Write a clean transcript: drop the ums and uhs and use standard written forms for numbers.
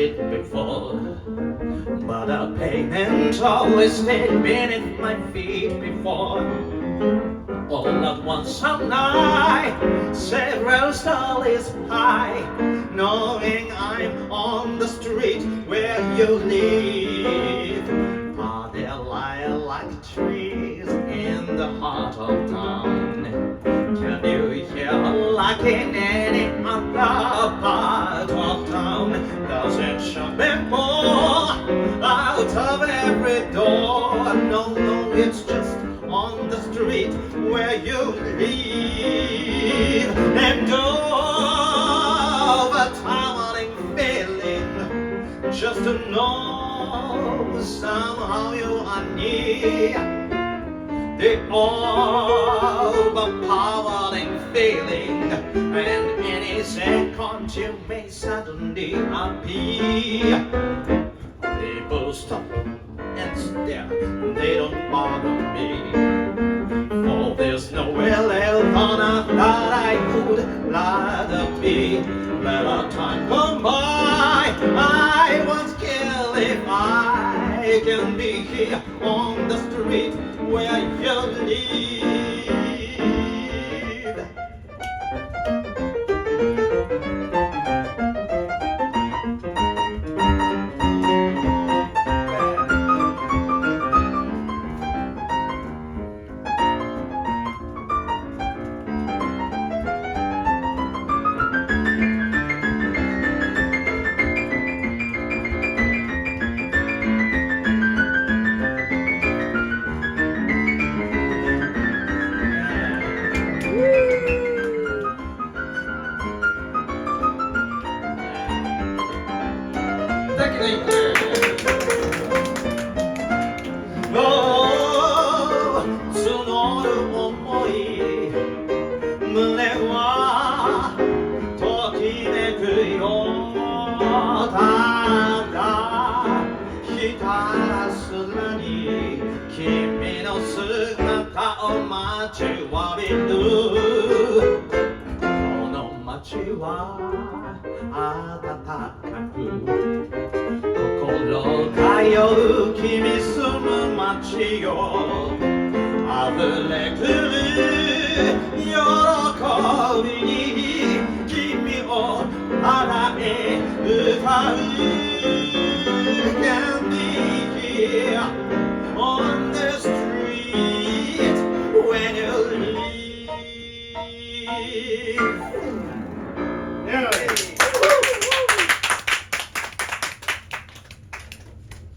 it before, but the pavement always stayed beneath my feet before. All at once some night, several stories high, knowing I'm on the street where you live. Are there lilac trees in the heart of town? Can you hear like in any other part of town? Does it shop and pour out of every door? No, no, it's just on the street where you live. And overtowering feeling, just to know somehow you are near. The overpowering feeling, and any second you may suddenly appear. People stop and stare, they don't bother me, for there's nowhere else on earth that I would rather be. Let our time come by, I won't kill if I can be here on the street where you live. 君の姿を待ちわびるこの街は暖かく心通う君住む街よ溢れくる喜びに君を洗え歌う Can be here on the street when you leave. Yeah.